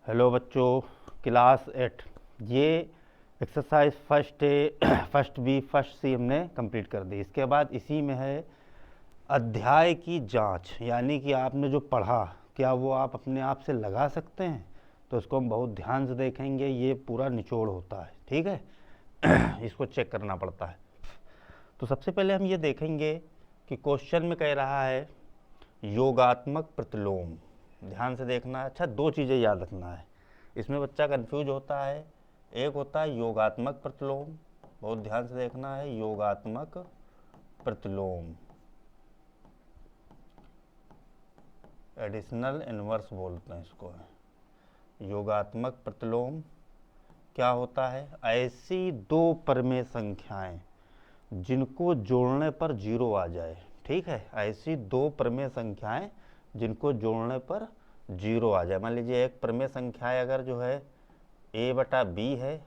Hello बच्चों, class 8 ये exercise first B first सी हमने कंप्लीट कर दी। इसके बाद इसी में है अध्याय की जांच, यानी कि आपने जो पढ़ा क्या वो आप अपने आप से लगा सकते हैं। तो इसको हम बहुत ध्यान से देखेंगे, ये पूरा निचोड़ होता है, ठीक है। इसको चेक करना पड़ता है। तो सबसे पहले हम ये देखेंगे कि क्वेश्चन में कह रहा है योगात्मक प्रतिलोम। ध्यान से देखना है। अच्छा, दो चीज़ें याद रखना है, इसमें बच्चा कंफ्यूज होता है। एक होता है योगात्मक प्रतिलोम, बहुत ध्यान से देखना है, योगात्मक प्रतिलोम, एडिशनल इनवर्स बोलते हैं इसको। योगात्मक प्रतिलोम क्या होता है? ऐसी दो परमेय संख्याएं जिनको जोड़ने पर जीरो आ जाए, ठीक है। ऐसी दो परमेय संख्याएं जिनको जोड़ने पर जीरो आ जाए। मान लीजिए एक परमेय संख्या अगर जो है a/b है,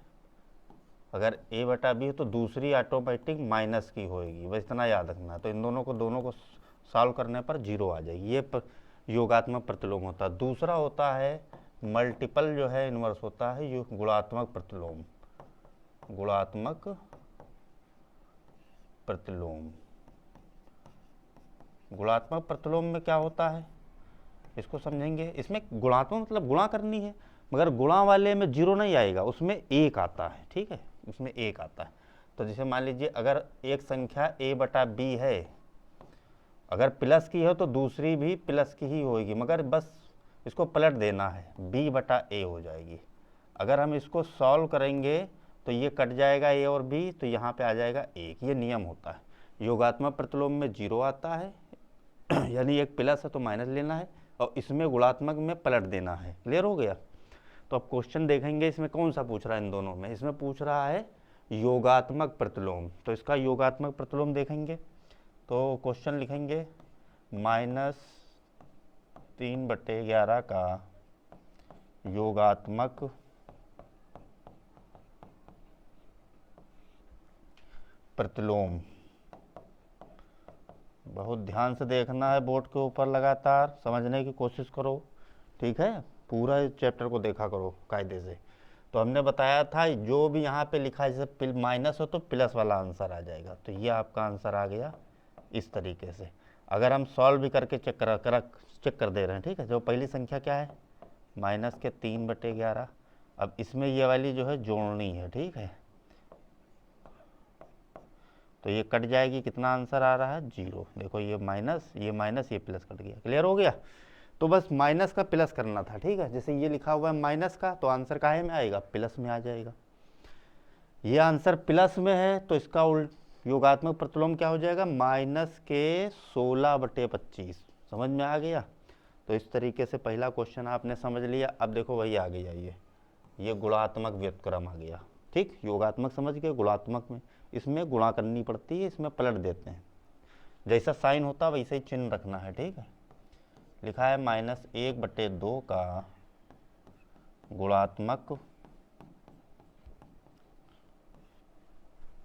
अगर a/b है तो दूसरी ऑटोमेटिक माइनस की होएगी, बस इतना याद रखना। तो इन दोनों को सॉल्व करने पर जीरो आ जाएगी, ये योगात्मक प्रतिलोम होता है। दूसरा होता है मल्टीपल जो है इनवर्स होता है, ये गुणात्मक प्रतिलोम, गुणात्मक प्रतिलोम। गुणात्मक प्रतिलोम में क्या होता है इसको समझेंगे। इसमें गुणात्मक मतलब गुणा करनी है, मगर गुणा वाले में जीरो नहीं आएगा, उसमें एक आता है, ठीक है, उसमें एक आता है। तो जैसे मान लीजिए अगर एक संख्या a/b है, अगर प्लस की हो तो दूसरी भी प्लस की ही होगी, मगर बस इसको पलट देना है, b/a हो जाएगी। अगर हम इसको सॉल्व करेंगे तो ये कट जाएगा a और b, तो यहाँ पे आ जाएगा एक। ये नियम होता है। योगात्मक प्रतिलोम में जीरो आता है यानी एक प्लस है तो माइनस लेना है, और इसमें गुणात्मक में पलट देना है। क्लियर हो गया? तो अब क्वेश्चन देखेंगे इसमें कौन सा पूछ रहा है। इन दोनों में इसमें पूछ रहा है योगात्मक प्रतिलोम, तो इसका योगात्मक प्रतिलोम देखेंगे। तो क्वेश्चन लिखेंगे -3/11 का योगात्मक प्रतिलोम। बहुत ध्यान से देखना है, बोर्ड के ऊपर लगातार समझने की कोशिश करो, ठीक है। पूरा चैप्टर को देखा करो कायदे से। तो हमने बताया था जो भी यहाँ पे लिखा है, जैसे माइनस हो तो प्लस वाला आंसर आ जाएगा, तो ये आपका आंसर आ गया इस तरीके से। अगर हम सॉल्व भी करके चेक कर दे रहे हैं, ठीक है। जो पहली संख्या क्या है, -3/11। अब इसमें ये वाली जो है जोड़नी है, ठीक है, तो ये कट जाएगी, कितना आंसर आ रहा है, जीरो। देखो ये माइनस ये प्लस कट गया। क्लियर हो गया? तो बस माइनस का प्लस करना था, ठीक है। जैसे ये लिखा हुआ है माइनस का, तो आंसर काहे में आएगा, प्लस में आ जाएगा। ये आंसर प्लस में है तो इसका योगात्मक प्रतिलोम क्या हो जाएगा, -16/25। समझ में आ गया? तो इस तरीके से पहला क्वेश्चन आपने समझ लिया। अब देखो वही आ गया, ये गुणात्मक व्युत्क्रम आ गया, ठीक। योगात्मक समझ गए, गुणात्मक में इसमें गुणा करनी पड़ती है, इसमें पलट देते हैं। जैसा साइन होता है वैसे ही चिन्ह रखना है, ठीक है। लिखा है -1/2 का गुणात्मक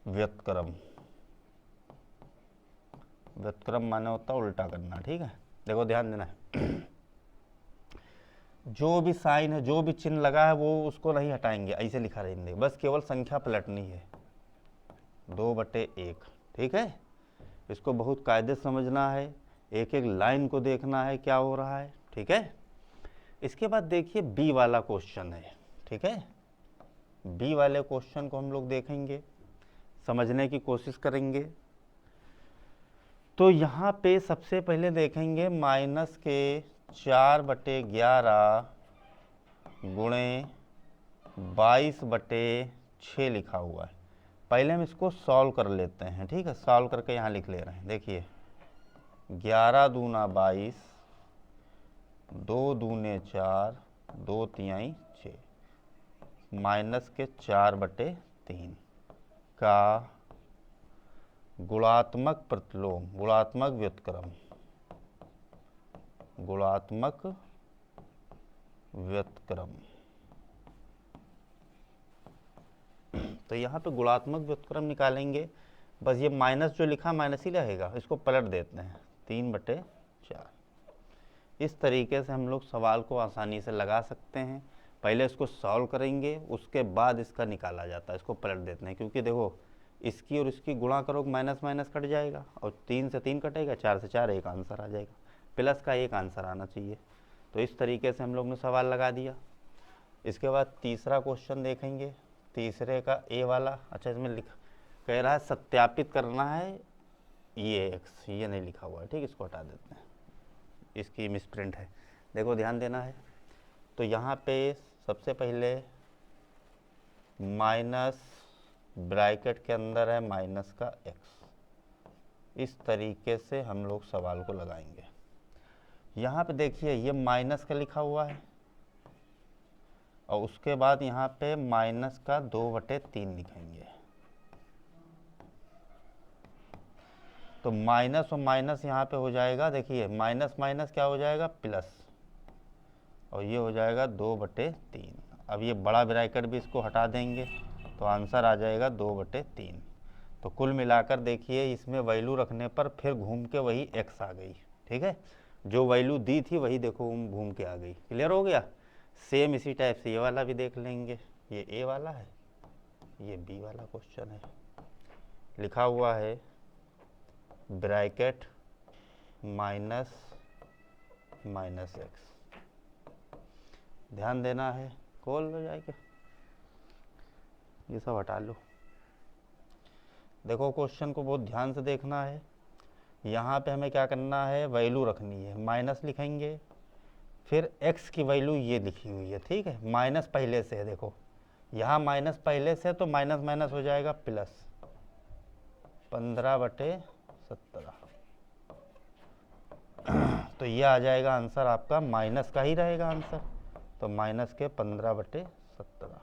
व्युत्क्रम। व्युत्क्रम माने होता है उल्टा करना, ठीक है। देखो ध्यान देना है जो भी साइन है, जो भी चिन्ह लगा है, वो उसको नहीं हटाएंगे, ऐसे लिखा रहेंगे, बस केवल संख्या पलटनी है, 2/1, ठीक है। इसको बहुत कायदे से समझना है, एक एक लाइन को देखना है क्या हो रहा है, ठीक है। इसके बाद देखिए बी वाला क्वेश्चन है, ठीक है। बी वाले क्वेश्चन को हम लोग देखेंगे, समझने की कोशिश करेंगे। तो यहाँ पे सबसे पहले देखेंगे -4/11 गुणे 22/6 लिखा हुआ है। पहले हम इसको सॉल्व कर लेते हैं, ठीक है। सॉल्व करके यहाँ लिख ले रहे हैं। देखिए 11 दूना 22, 2 दूने 4, 2 तिहाई 6, -4/3 का गुणात्मक प्रतिलोम, गुणात्मक व्युत्क्रम, गुणात्मक व्युत्क्रम। तो यहाँ पे गुणात्मक व्युत्क्रम निकालेंगे, बस ये माइनस जो लिखा माइनस ही रहेगा, इसको पलट देते हैं, 3/4। इस तरीके से हम लोग सवाल को आसानी से लगा सकते हैं। पहले इसको सॉल्व करेंगे, उसके बाद इसका निकाला जाता है, इसको पलट देते हैं, क्योंकि देखो इसकी और इसकी गुणा करो, माइनस माइनस कट जाएगा, और 3 से 3 कटेगा, 4 से 4, एक आंसर आ जाएगा, प्लस का एक आंसर आना चाहिए। तो इस तरीके से हम लोग ने सवाल लगा दिया। इसके बाद तीसरा क्वेश्चन देखेंगे, तीसरे का ए वाला। अच्छा, इसमें लिखा कह रहा है सत्यापित करना है ये एक्स, ये नहीं लिखा हुआ है, ठीक, इसको हटा देते हैं, इसकी मिसप्रिंट है, देखो ध्यान देना है। तो यहाँ पे सबसे पहले माइनस ब्रैकेट के अंदर है माइनस का एक्स, इस तरीके से हम लोग सवाल को लगाएंगे। यहाँ पे देखिए ये माइनस का लिखा हुआ है, और उसके बाद यहाँ पे माइनस का 2/3 लिखेंगे। तो माइनस और माइनस यहाँ पे हो जाएगा, देखिए माइनस माइनस क्या हो जाएगा, प्लस, और ये हो जाएगा 2/3। अब ये बड़ा ब्रैकेट भी इसको हटा देंगे, तो आंसर आ जाएगा 2/3। तो कुल मिलाकर देखिए इसमें वैल्यू रखने पर फिर घूम के वही एक्स आ गई, ठीक है, जो वैल्यू दी थी वही देखो घूम के आ गई। क्लियर हो गया। सेम इसी टाइप से ये वाला भी देख लेंगे, ये ए वाला है, ये बी वाला क्वेश्चन है, लिखा हुआ है ब्रैकेट माइनस माइनस एक्स, ध्यान देना है, खोल लो जाएगा, ये सब हटा लो। देखो क्वेश्चन को बहुत ध्यान से देखना है। यहाँ पे हमें क्या करना है, वैल्यू रखनी है, माइनस लिखेंगे, फिर x की वैल्यू ये लिखी हुई है, ठीक है, माइनस पहले से है, देखो यहाँ माइनस पहले से, तो माइनस माइनस हो जाएगा प्लस, 15/17। तो ये आ जाएगा आंसर आपका, माइनस का ही रहेगा आंसर, तो माइनस के 15/17,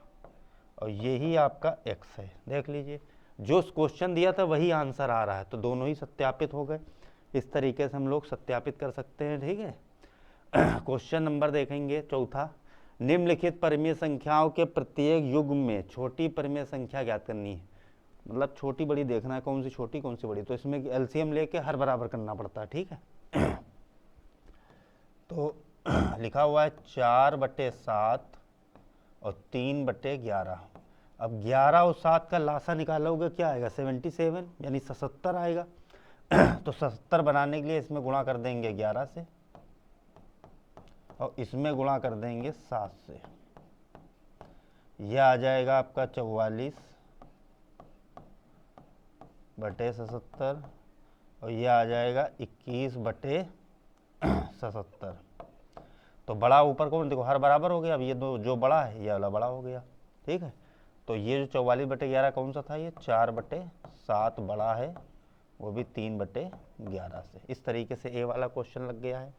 और यही आपका x है। देख लीजिए जो क्वेश्चन दिया था वही आंसर आ रहा है, तो दोनों ही सत्यापित हो गए। इस तरीके से हम लोग सत्यापित कर सकते हैं, ठीक है। क्वेश्चन नंबर देखेंगे चौथा, निम्नलिखित परिमेय संख्याओं के प्रत्येक युग्म में छोटी परिमेय संख्या ज्ञात करनी है। मतलब छोटी बड़ी देखना है, कौन सी छोटी कौन सी बड़ी, तो इसमें एलसीएम लेके हर बराबर करना पड़ता है, ठीक है। तो लिखा हुआ है 4/7 और 3/11। अब 11 और 7 का लासा निकालोगे क्या आएगा, 77, यानी 77 आएगा। तो 77 बनाने के लिए इसमें गुणा कर देंगे 11 से, और इसमें गुणा कर देंगे 7 से, यह आ जाएगा आपका 44/77, और यह आ जाएगा 21/77। तो बड़ा ऊपर कौन, देखो हर बराबर हो गया। अब ये दो जो बड़ा है ये वाला बड़ा हो गया, ठीक है। तो ये जो 44/11 कौन सा था, ये 4/7 बड़ा है, वो भी 3/11 से। इस तरीके से ए वाला क्वेश्चन लग गया है।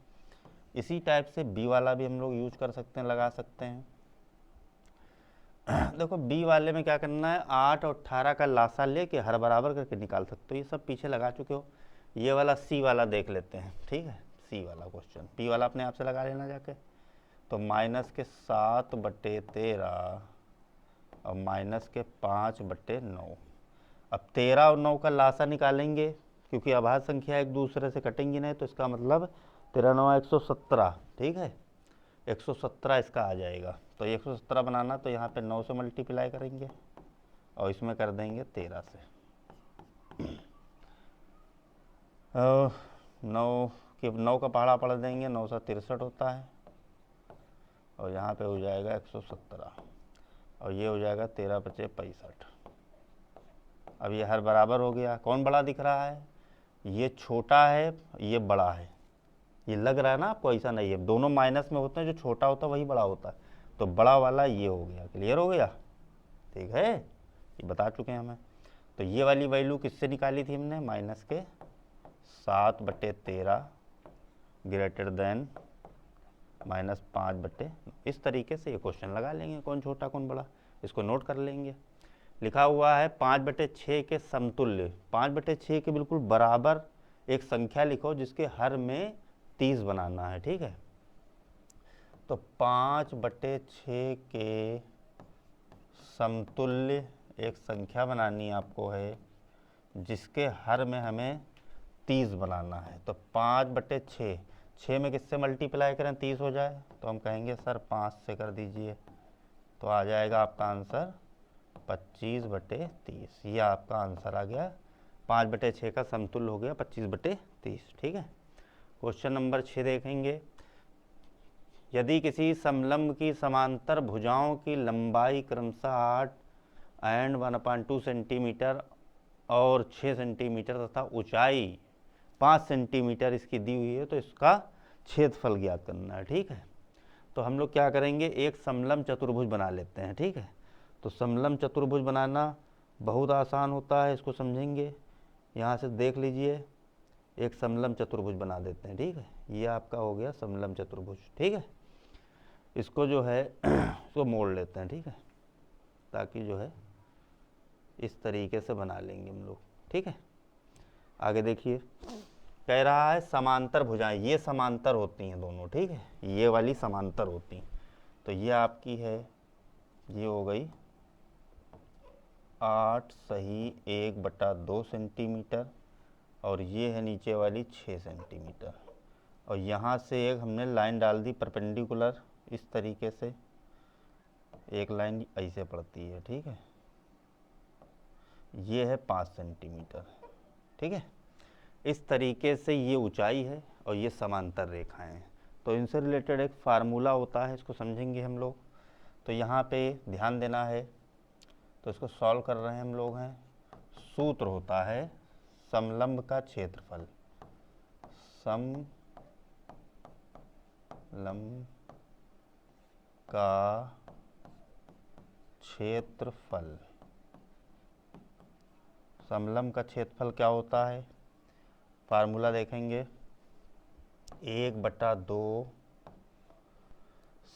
इसी टाइप से बी वाला भी हम लोग यूज कर सकते हैं, लगा सकते हैं। देखो बी वाले में क्या करना है, 8 और 18 का लासा लेके हर बराबर करके निकाल सकते हो, ये सब पीछे लगा चुके हो। ये वाला सी वाला देख लेते हैं, ठीक है, सी वाला क्वेश्चन, पी वाला अपने आप से लगा लेना जाके। तो माइनस के 7/13 और माइनस के 5/9। अब 13 और 9 का लासा निकालेंगे, क्योंकि अभाज्य संख्या एक दूसरे से कटेंगी नहीं, तो इसका मतलब 13 9 117, ठीक है, 117 इसका आ जाएगा। तो 117 बनाना, तो यहाँ पे 9 से मल्टीप्लाई करेंगे और इसमें कर देंगे 13 से। 9 का पहाड़ा पढ़ देंगे, 9 से 63 होता है, और यहाँ पे हो जाएगा 117, और ये हो जाएगा 13×5 65। अब ये हर बराबर हो गया। कौन बड़ा दिख रहा है, ये छोटा है, ये बड़ा है, ये लग रहा है ना आपको, ऐसा नहीं है, दोनों माइनस में होते हैं, जो छोटा होता है वही बड़ा होता है, तो बड़ा वाला ये हो गया। क्लियर हो गया, ठीक है, ये बता चुके हैं हमें। तो ये वाली वैल्यू किससे निकाली थी हमने, माइनस के 7/13 ग्रेटर देन माइनस 5/9। इस तरीके से ये क्वेश्चन लगा लेंगे, कौन छोटा कौन बड़ा, इसको नोट कर लेंगे। लिखा हुआ है 5/6 के समतुल्य, 5/6 के बिल्कुल बराबर एक संख्या लिखो जिसके हर में 30 बनाना है, ठीक है। तो 5/6 के समतुल्य एक संख्या बनानी आपको है जिसके हर में हमें 30 बनाना है। तो 5/6, 6 में किससे मल्टीप्लाई करें 30 हो जाए, तो हम कहेंगे सर 5 से कर दीजिए, तो आ जाएगा आपका आंसर 25/30। ये आपका आंसर आ गया। 5/6 का समतुल्य हो गया 25/30। ठीक है। क्वेश्चन नंबर 6 देखेंगे। यदि किसी समलंब की समांतर भुजाओं की लंबाई क्रमशः 8 एंड 1/2 सेंटीमीटर और 6 सेंटीमीटर तथा ऊंचाई 5 सेंटीमीटर इसकी दी हुई है, तो इसका क्षेत्रफल ज्ञात करना है। ठीक है। तो हम लोग क्या करेंगे, एक समलंब चतुर्भुज बना लेते हैं। ठीक है। तो समलंब चतुर्भुज बनाना बहुत आसान होता है, इसको समझेंगे। यहाँ से देख लीजिए, एक समलंब चतुर्भुज बना देते हैं। ठीक है। ये आपका हो गया समलंब चतुर्भुज। ठीक है। इसको जो है इसको मोड़ लेते हैं। ठीक है। ताकि जो है इस तरीके से बना लेंगे हम लोग। ठीक है। आगे देखिए, कह रहा है समांतर भुजाएं, ये समांतर होती हैं दोनों। ठीक है। ये वाली समांतर होती हैं। तो ये आपकी है, ये हो गई 8 सही 1/2 सेंटीमीटर, और ये है नीचे वाली 6 सेंटीमीटर। और यहाँ से एक हमने लाइन डाल दी परपेंडिकुलर, इस तरीके से एक लाइन ऐसे पड़ती है। ठीक है। ये है 5 सेंटीमीटर। ठीक है। इस तरीके से ये ऊंचाई है और ये समांतर रेखाएं हैं। तो इनसे रिलेटेड एक फार्मूला होता है, इसको समझेंगे हम लोग। तो यहाँ पे ध्यान देना है। तो इसको सॉल्व कर रहे हैं हम लोग हैं। सूत्र होता है समलंब का क्षेत्रफल। समलंब का क्षेत्रफल। समलंब का क्षेत्रफल क्या होता है, फार्मूला देखेंगे। 1/2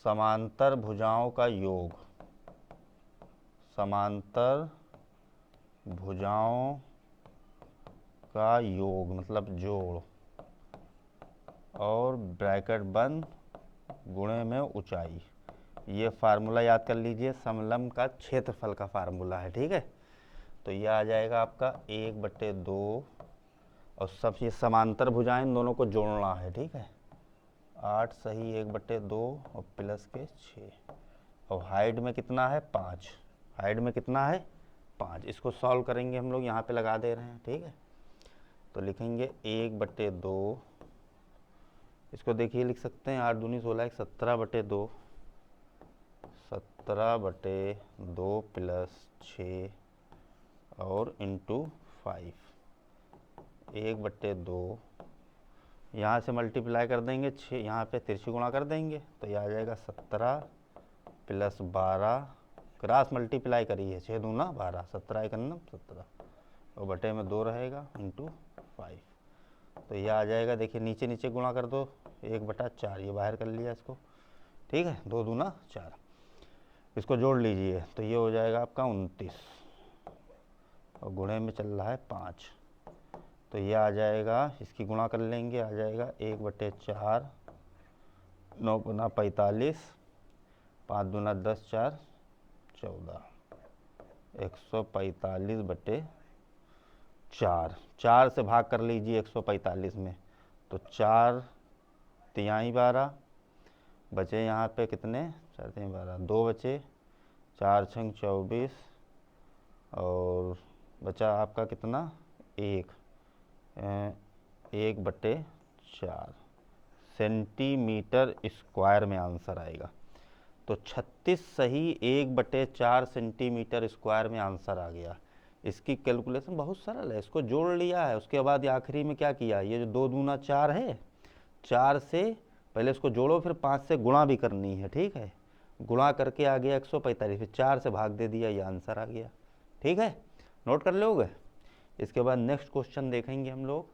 समांतर भुजाओं का योग, समांतर भुजाओं का योग मतलब जोड़, और ब्रैकेट बंद गुणे में ऊंचाई। ये फार्मूला याद कर लीजिए, समलंब का क्षेत्रफल का फार्मूला है। ठीक है। तो ये आ जाएगा आपका 1/2, और सब ये समांतर भुजाएं दोनों को जोड़ना है। ठीक है। 8 सही 1/2 और प्लस के 6, और हाइट में कितना है 5। हाइट में कितना है 5। इसको सॉल्व करेंगे हम लोग, यहाँ पे लगा दे रहे हैं। ठीक है। तो लिखेंगे 1/2, इसको देखिए लिख सकते हैं 8 दूनी 16, 17/2, 17/2 प्लस 6 और इंटू 5, 1/2। यहाँ से मल्टीप्लाई कर देंगे 6, यहाँ पे तिरछी गुणा कर देंगे, तो ये आ जाएगा 17 प्लस 12, क्रॉस मल्टीप्लाई करिए, 6 दूना 12, 17 1 17, और बटे में 2 रहेगा इंटू 5। तो ये आ जाएगा, देखिए नीचे नीचे गुणा कर दो, 1/4, ये बाहर कर लिया इसको। ठीक है। 2 दूना 4, इसको जोड़ लीजिए, तो ये हो जाएगा आपका 29, और गुणे में चल रहा है 5। तो ये आ जाएगा, इसकी गुणा कर लेंगे, आ जाएगा 1/4, 9 गुना 45, 5 दूना 10, 4 14, 145/4। 4 से भाग कर लीजिए 145 में, तो 4 तिहाई 12, बचे यहाँ पे कितने, 4 तिहाई 12, 2 बचे, 4 छंग 24, और बचा आपका कितना 1/4 सेंटीमीटर स्क्वायर में आंसर आएगा। तो 36 सही 1/4 सेंटीमीटर स्क्वायर में आंसर आ गया। इसकी कैलकुलेशन बहुत सरल है, इसको जोड़ लिया है, उसके बाद आखिरी में क्या किया, ये जो 2 दूना 4 है, 4 से पहले इसको जोड़ो, फिर 5 से गुणा भी करनी है। ठीक है। गुणा करके आ गया 145, फिर 4 से भाग दे दिया, ये आंसर आ गया। ठीक है। नोट कर लोगे। इसके बाद नेक्स्ट क्वेश्चन देखेंगे हम लोग।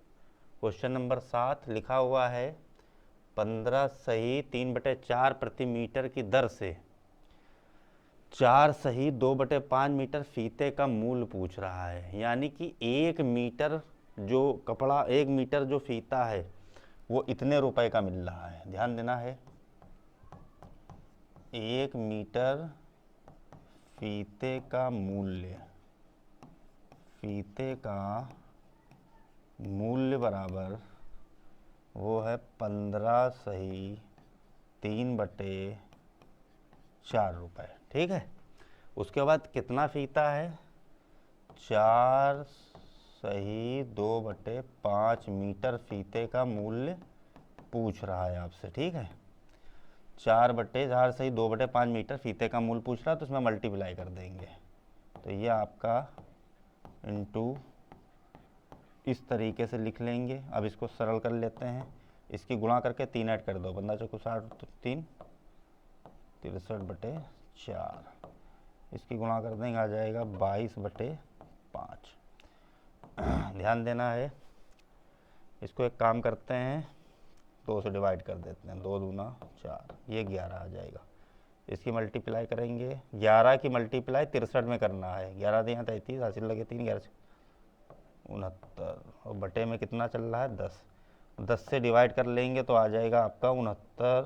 क्वेश्चन नंबर 7 लिखा हुआ है 15 सही 3/4 प्रति मीटर की दर से 4 सही 2/5 मीटर फीते का मूल्य पूछ रहा है। यानी कि 1 मीटर जो कपड़ा, 1 मीटर जो फीता है वो इतने रुपए का मिल रहा है। ध्यान देना है, 1 मीटर फीते का मूल्य, फीते का मूल्य बराबर वो है 15 सही 3/4 4 रुपये, ठीक है। उसके बाद कितना फीता है, 4 सही 2/5 मीटर फीते का मूल्य पूछ रहा है आपसे, ठीक है। 4 सही 2/5 मीटर फीते का मूल्य पूछ रहा है, तो उसमें मल्टीप्लाई कर देंगे। तो ये आपका इनटू इस तरीके से लिख लेंगे। अब इसको सरल कर लेते हैं, इसकी गुणा करके 3 ऐड कर दो, 15 चौको 60 तो 3 63/4, इसकी गुणा कर देंगे आ जाएगा 22/5। ध्यान देना है, इसको एक काम करते हैं 2 से डिवाइड कर देते हैं, 2 दूना 4, ये 11 आ जाएगा। इसकी मल्टीप्लाई करेंगे, 11 की मल्टीप्लाई 63 में करना है, 11 तो यहाँ 33, हासिल लगे 3, 11 69, और बटे में कितना चल रहा है 10, 10 से डिवाइड कर लेंगे तो आ जाएगा आपका 69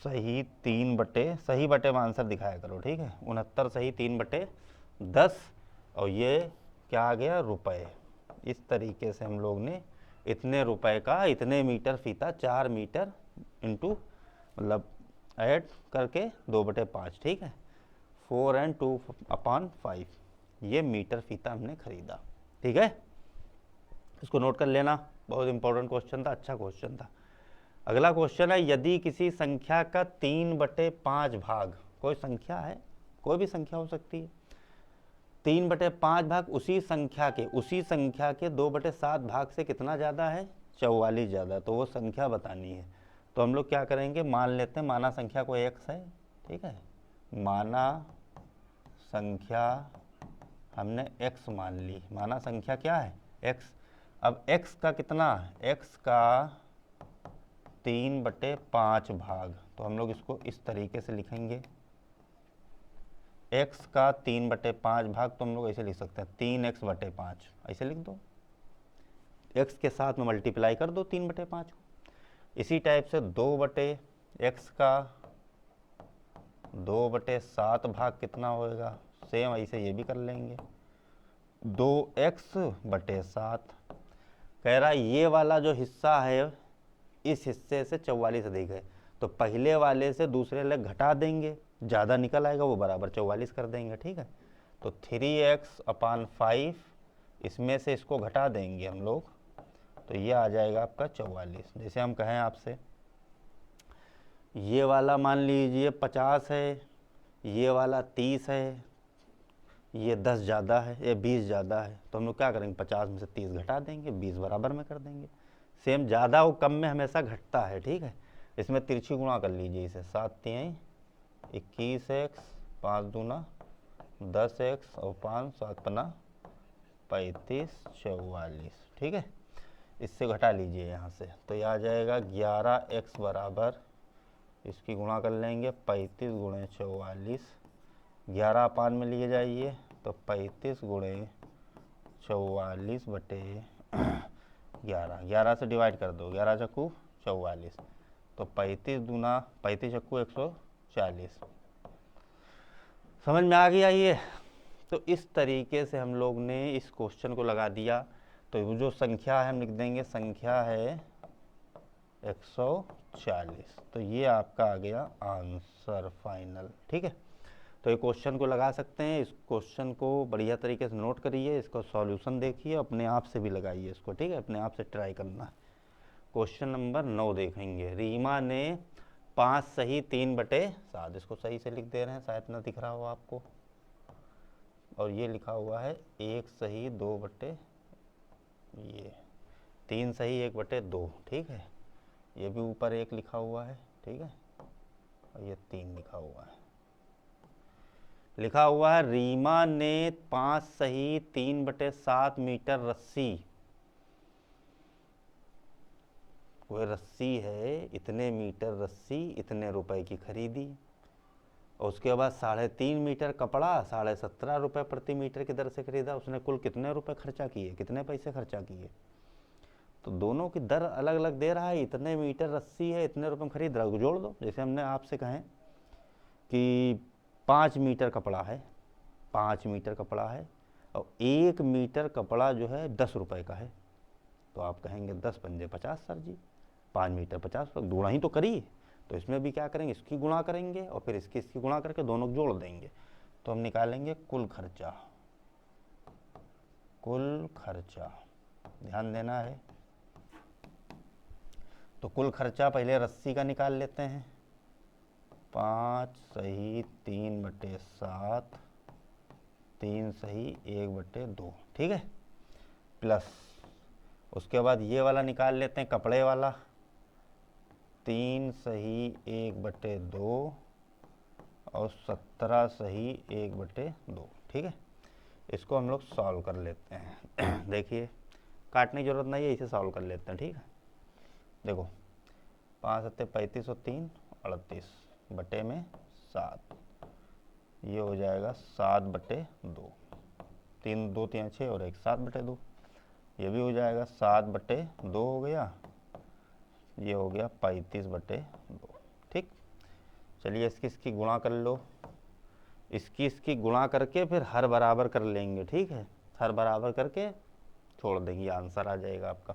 सही 3 सही बटे में आंसर दिखाया करो, ठीक है। 69 सही 3/10, और ये क्या आ गया, रुपए। इस तरीके से हम लोग ने इतने रुपए का इतने मीटर फीता 4 मीटर इंटू मतलब ऐड करके 2/5, ठीक है, 4 और 2/5, ये मीटर फीता हमने खरीदा, ठीक है। इसको नोट कर लेना, बहुत इंपॉर्टेंट क्वेश्चन था, अच्छा क्वेश्चन था। अगला क्वेश्चन है, यदि किसी संख्या का 3/5 भाग, कोई संख्या है, कोई भी संख्या हो सकती है, 3/5 भाग उसी संख्या के 2/7 भाग से कितना ज़्यादा है, 44 ज़्यादा, तो वो संख्या बतानी है। तो हम लोग क्या करेंगे, मान लेते हैं, माना संख्या को x है, ठीक है, माना संख्या हमने x मान ली, माना संख्या क्या है x। अब x का कितना है, x का 3/5 भाग, तो हम लोग इसको इस तरीके से लिखेंगे, x का 3/5 भाग, तो हम लोग ऐसे लिख सकते हैं 3x/5, ऐसे लिख दो, x के साथ में मल्टीप्लाई कर दो 3/5 को। इसी टाइप से 2/x का 2/7 भाग कितना होएगा, सेम ऐसे ये भी कर लेंगे, 2x/7। कह रहा ये वाला जो हिस्सा है, इस हिस्से से 44 अधिक है, तो पहले वाले से दूसरे लेग घटा देंगे, ज़्यादा निकल आएगा, वो बराबर 44 कर देंगे, ठीक है। तो 3x/5, इसमें से इसको घटा देंगे हम लोग, तो ये आ जाएगा आपका 44। जैसे हम कहें आपसे, ये वाला मान लीजिए 50 है, ये वाला 30 है, ये 10 ज़्यादा है, ये 20 ज़्यादा है, तो हम लोग क्या करेंगे, 50 में से 30 घटा देंगे, 20 बराबर में कर देंगे। सेम ज़्यादा और कम में हमेशा घटता है, ठीक है। इसमें तिरछी गुणा कर लीजिए इसे, 7 3 21x, 5 दूना 10x, और 5 7 5 35 44, ठीक है। इससे घटा लीजिए यहाँ से, तो यह आ जाएगा 11x बराबर, इसकी गुणा कर लेंगे 35 गुणे 44, 11 अपान में लिए जाइए, तो 35 गुणे 44/11, 11 से डिवाइड कर दो, 11 चक्कू 44, तो 35 दूना 35 चक्कू 140। समझ में आ गया ये। तो इस तरीके से हम लोग ने इस क्वेश्चन को लगा दिया। तो वो जो संख्या है हम लिख देंगे, संख्या है 140, तो ये आपका आ गया आंसर फाइनल, ठीक है। तो ये क्वेश्चन को लगा सकते हैं, इस क्वेश्चन को बढ़िया तरीके से नोट करिए, इसको सॉल्यूशन देखिए, अपने आप से भी लगाइए इसको, ठीक है, अपने आप से ट्राई करना है। क्वेश्चन नंबर 9 देखेंगे, रीमा ने 5 सही 3/7, इसको सही से लिख दे रहे हैं, शायद ना दिख रहा हो आपको, और ये लिखा हुआ है 1 सही 2 ये 3 सही 1/2, ठीक है, ये भी ऊपर 1 लिखा हुआ है, ठीक है, और ये 3 लिखा हुआ है। लिखा हुआ है रीमा ने 5 सही 3/7 मीटर रस्सी, कोई रस्सी है, इतने मीटर रस्सी इतने रुपए की खरीदी, और उसके बाद 3.5 मीटर कपड़ा 17.5 रुपये प्रति मीटर की दर से खरीदा। उसने कुल कितने रुपए खर्चा किए, कितने पैसे खर्चा किए, तो दोनों की दर अलग अलग दे रहा है, इतने मीटर रस्सी है, इतने रुपए में खरीद रहा है, जोड़ दो। जैसे हमने आपसे कहें कि 5 मीटर कपड़ा है, 5 मीटर कपड़ा है, और 1 मीटर कपड़ा जो है 10 रुपये का है, तो आप कहेंगे 10 पंजे 50 सर जी, 5 मीटर 50, गुणा ही तो करिए, तो इसमें भी क्या करेंगे, इसकी गुणा करेंगे और फिर इसकी गुणा करके दोनों को जोड़ देंगे। तो हम निकालेंगे कुल खर्चा, कुल खर्चा, ध्यान देना है। तो कुल खर्चा पहले रस्सी का निकाल लेते हैं, 5 सही 3/7, 3 सही 1/2, ठीक है। प्लस उसके बाद ये वाला निकाल लेते हैं कपड़े वाला, 3 सही 1/2 और 17 सही 1/2, ठीक है। इसको हम लोग सॉल्व कर लेते हैं। देखिए काटने की जरूरत नहीं है, इसे सॉल्व कर लेते हैं, ठीक है। देखो 5 सत्ते 35 और 3 38 बटे में 7, ये हो जाएगा 7/2, 3 2 3 6 और 1 7/2, ये भी हो जाएगा 7/2 हो गया, ये हो गया 35/2, ठीक। चलिए इसकी गुणा कर लो, इसकी गुणा करके फिर हर बराबर कर लेंगे, ठीक है। हर बराबर करके छोड़ देंगे, आंसर आ जाएगा आपका।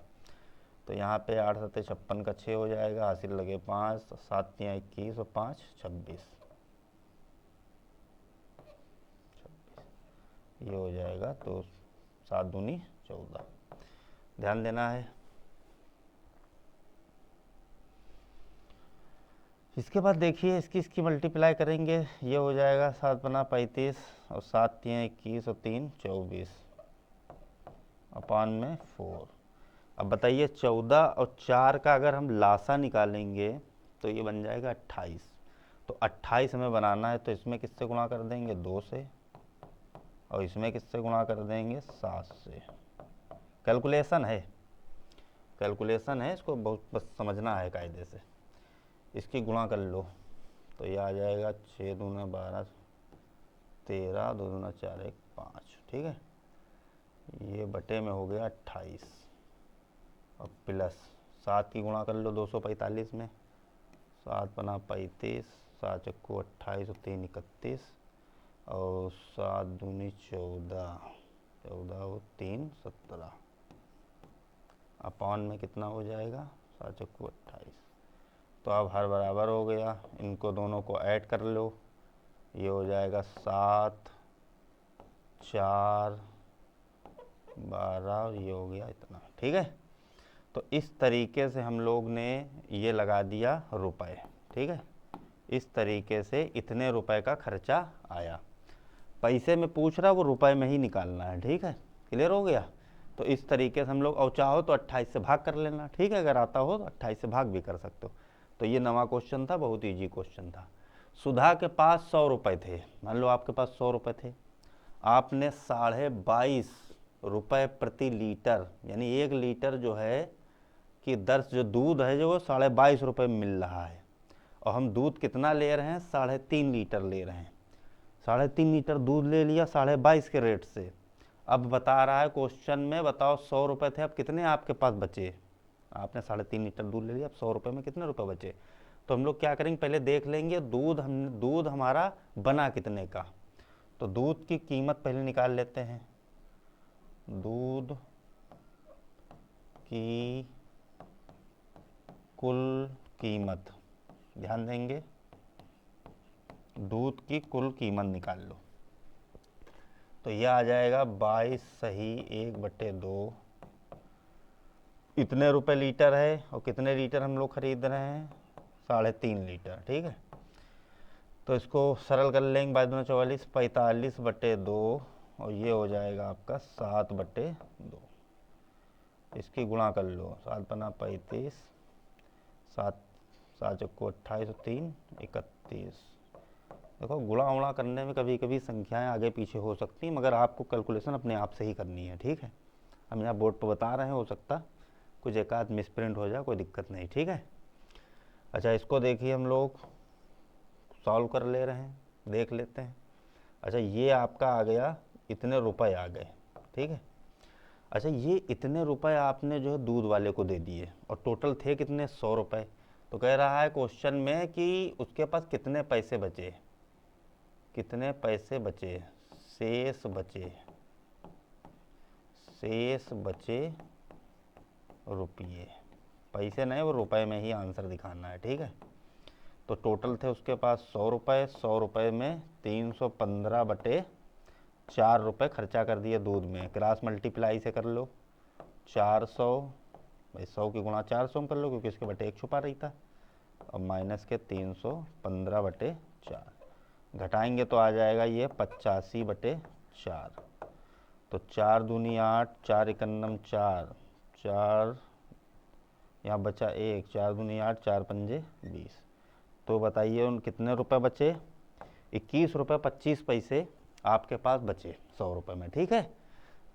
तो यहाँ पे 8 सत्ते 56 का 6 हो जाएगा, हासिल लगे 5, 7 3 21 और 5 26, ये हो जाएगा। तो 7 दूनी 14, ध्यान देना है। इसके बाद देखिए इसकी मल्टीप्लाई करेंगे, ये हो जाएगा 7 बना 35 और 7 3 21 और 3 24 अपान में 4। अब बताइए 14 और 4 का अगर हम लासा निकालेंगे तो ये बन जाएगा 28। तो 28 हमें बनाना है, तो इसमें किससे गुणा कर देंगे, 2 से, और इसमें किससे गुणा कर देंगे, 7 से। कैलकुलेशन है, कैलकुलेशन है, इसको बहुत बस समझना है कायदे से। इसकी गुणा कर लो तो ये आ जाएगा 6 दूना 12 13, 2 दूना 4 1 5, ठीक है। ये बटे में हो गया 28 और प्लस 7 की गुणा कर लो 245 में, 7 बना 35, 7 चक्कू 28 और 3 31 और 7 दूनी 14, 14 और 3 17 अपान में कितना हो जाएगा, 7 चक्कू 28। तो अब हर बराबर हो गया, इनको दोनों को ऐड कर लो, ये हो जाएगा 7 4 12 और ये हो गया इतना, ठीक है। तो इस तरीके से हम लोग ने ये लगा दिया रुपए, ठीक है। इस तरीके से इतने रुपए का खर्चा आया। पैसे में पूछ रहा, वो रुपए में ही निकालना है, ठीक है। क्लियर हो गया। तो इस तरीके से हम लोग, और चाहो तो 28 से भाग कर लेना, ठीक है। अगर आता हो तो 28 से भाग भी कर सकते हो। तो ये नवा क्वेश्चन था, बहुत ईजी क्वेश्चन था। सुधा के पास 100 रुपये थे, मान लो आपके पास 100 रुपये थे, आपने 22.5 रुपये प्रति लीटर, यानी 1 लीटर जो है कि दर जो दूध है जो वो 22.5 रुपये में मिल रहा है, और हम दूध कितना ले रहे हैं, 3.5 लीटर ले रहे हैं। 3.5 लीटर दूध ले लिया 22.5 के रेट से। अब बता रहा है क्वेश्चन में, बताओ 100 रुपये थे, अब कितने आपके पास बचे। आपने 3.5 लीटर दूध ले लिया, अब 100 रुपये में कितने रुपए बचे। तो हम लोग क्या करेंगे, पहले देख लेंगे दूध हमारा बना कितने का। तो दूध की कीमत पहले निकाल लेते हैं, दूध की कुल कीमत, ध्यान देंगे, दूध की कुल कीमत निकाल लो। तो यह आ जाएगा 22 सही 1/2, इतने रुपए लीटर है, और कितने लीटर हम लोग खरीद रहे हैं, 3.5 लीटर, ठीक है। तो इसको सरल कर लेंगे, 22 44, 45/2 और ये हो जाएगा आपका 7/2। इसकी गुणा कर लो, 7 बना 35, 7 7 चक्को 28 और 3 31। देखो गुणा उणा करने में कभी कभी संख्याएं आगे पीछे हो सकती हैं, मगर आपको कैलकुलेशन अपने आप से ही करनी है, ठीक है। हम यहाँ बोर्ड पर बता रहे हैं, हो सकता कुछ एक आध मिसप्रिंट हो जाए, कोई दिक्कत नहीं, ठीक है। अच्छा इसको देखिए हम लोग सॉल्व कर ले रहे हैं, देख लेते हैं। अच्छा ये आपका आ गया, इतने रुपए आ गए, ठीक है। अच्छा ये इतने रुपए आपने जो है दूध वाले को दे दिए, और टोटल थे कितने, 100 रुपये। तो कह रहा है क्वेश्चन में कि उसके पास कितने पैसे बचे, कितने पैसे बचे, शेष बचे, शेष बचे रुपये, पैसे नहीं, वो रुपए में ही आंसर दिखाना है, ठीक है। तो टोटल थे उसके पास 100 रुपये, 100 रुपये में 315/4 रुपये खर्चा कर दिए दूध में। क्रॉस मल्टीप्लाई से कर लो, 400 भाई 100 की गुणा 400 में कर लो क्योंकि इसके बटे 1 छुपा रही था, और माइनस के 315/4 घटाएंगे तो आ जाएगा ये 85/4। तो 4 दूनी 8, 4 एकन्नम 4, 4 यहाँ बचा 1, 4 दूनी 8, 4 पंजे 20। तो बताइए उन कितने रुपए बचे? 21 रुपये 25 पैसे आपके पास बचे 100 रुपये में। ठीक है,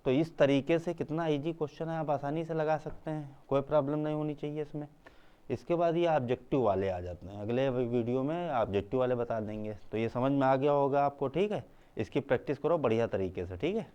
तो इस तरीके से कितना इजी क्वेश्चन है, आप आसानी से लगा सकते हैं, कोई प्रॉब्लम नहीं होनी चाहिए इसमें। इसके बाद ये ऑब्जेक्टिव वाले आ जाते हैं, अगले वीडियो में ऑब्जेक्टिव वाले बता देंगे। तो ये समझ में आ गया होगा आपको। ठीक है, इसकी प्रैक्टिस करो बढ़िया तरीके से। ठीक है।